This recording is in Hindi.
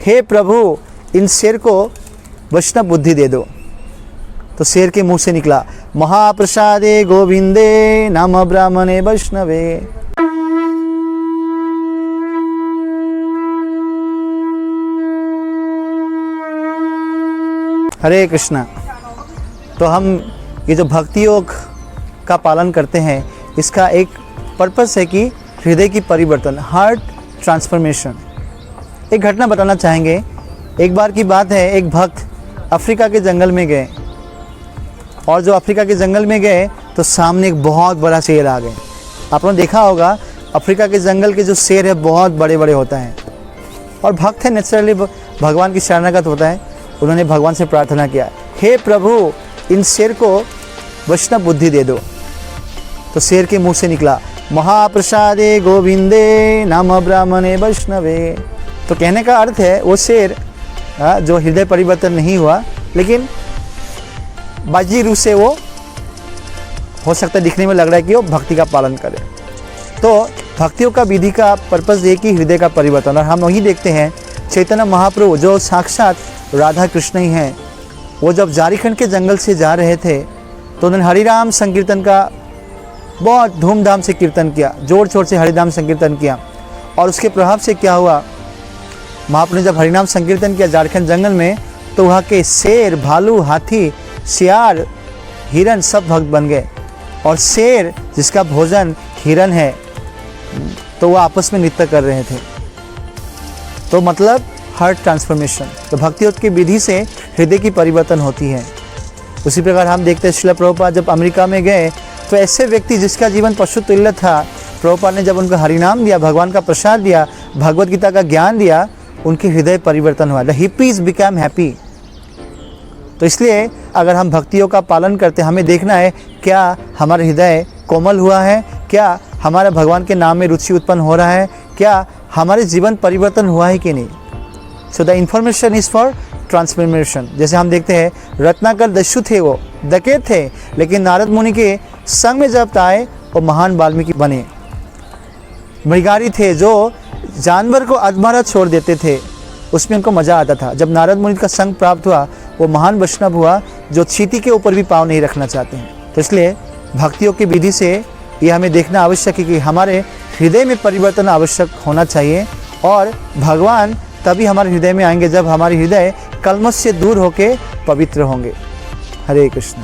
हे प्रभु, इन शेर को वैष्णव बुद्धि दे दो। तो शेर के मुंह से निकला, महाप्रसादे गोविंदे नाम ब्राह्मणे वैष्णवे। हरे कृष्णा। तो हम ये जो भक्ति योग का पालन करते हैं, इसका एक पर्पस है कि हृदय की परिवर्तन, हार्ट ट्रांसफॉर्मेशन। एक घटना बताना चाहेंगे। एक बार की बात है, एक भक्त अफ्रीका के जंगल में गए, और जो अफ्रीका के जंगल में गए तो सामने एक बहुत बड़ा शेर आ गए। आपने देखा होगा अफ्रीका के जंगल के जो शेर है बहुत बड़े बड़े होता है, और भक्त है नेचुरली भगवान की शरणागत होता है। उन्होंने भगवान से प्रार्थना किया, हे प्रभु, इन शेर को वैष्णव बुद्धि दे दो। तो शेर के मुंह से निकला, महाप्रसादे गोविंदे नाम ब्राह्मणे वैष्णवे। तो कहने का अर्थ है वो शेर जो हृदय परिवर्तन नहीं हुआ, लेकिन बाजी रूप से वो हो सकता है, दिखने में लग रहा है कि वो भक्ति का पालन करे। तो भक्तियों का विधि का पर्पस ये कि हृदय का परिवर्तन। और हम वही देखते हैं चैतन्य महाप्रभु जो साक्षात राधा कृष्ण ही हैं, वो जब झारखंड के जंगल से जा रहे थे तो उन्होंने हरिनाम संकीर्तन का बहुत धूमधाम से कीर्तन किया, जोर शोर से हरिनाम संकीर्तन किया। और उसके प्रभाव से क्या हुआ, महाप्रभु ने जब हरिनाम संकीर्तन किया झारखंड जंगल में, तो वहाँ के शेर, भालू, हाथी, सियार, हिरन सब भक्त बन गए। और शेर जिसका भोजन हिरन है, तो वो आपस में नृत्य कर रहे थे। तो मतलब हार्ट ट्रांसफॉर्मेशन। तो भक्ति योग की विधि से हृदय की परिवर्तन होती है। उसी प्रकार हम देखते हैं श्रील प्रभुपाद जब अमेरिका में गए, तो ऐसे व्यक्ति जिसका जीवन पशु तुल्य था, प्रभुपाद ने जब उनको हरिनाम दिया, भगवान का प्रसाद दिया, भगवत गीता का ज्ञान दिया, उनके हृदय परिवर्तन हुआ। The hippies become happy. तो इसलिए अगर हम भक्तियों का पालन करते हैं, हमें देखना है क्या हमारा हृदय कोमल हुआ है, क्या हमारा भगवान के नाम में रुचि उत्पन्न हो रहा है, क्या हमारे जीवन परिवर्तन हुआ है कि नहीं। So the information is for transformation. जैसे हम देखते हैं रत्नाकर दस्यु थे, वो डकैत थे, लेकिन नारद मुनि के संग में जब आए वो महान वाल्मीकि बने। मृगारी थे जो जानवर को अधमरा छोड़ देते थे, उसमें उनको मज़ा आता था। जब नारद मुनि का संग प्राप्त हुआ, वो महान वैष्णव हुआ जो चींटी के ऊपर भी पाँव नहीं रखना चाहते हैं। तो इसलिए भक्तियों की विधि से ये हमें देखना आवश्यक है कि हमारे हृदय में परिवर्तन आवश्यक होना चाहिए, और भगवान तभी हमारे हृदय में आएंगे जब हमारे हृदय कलमश से दूर होकर पवित्र होंगे। हरे कृष्ण।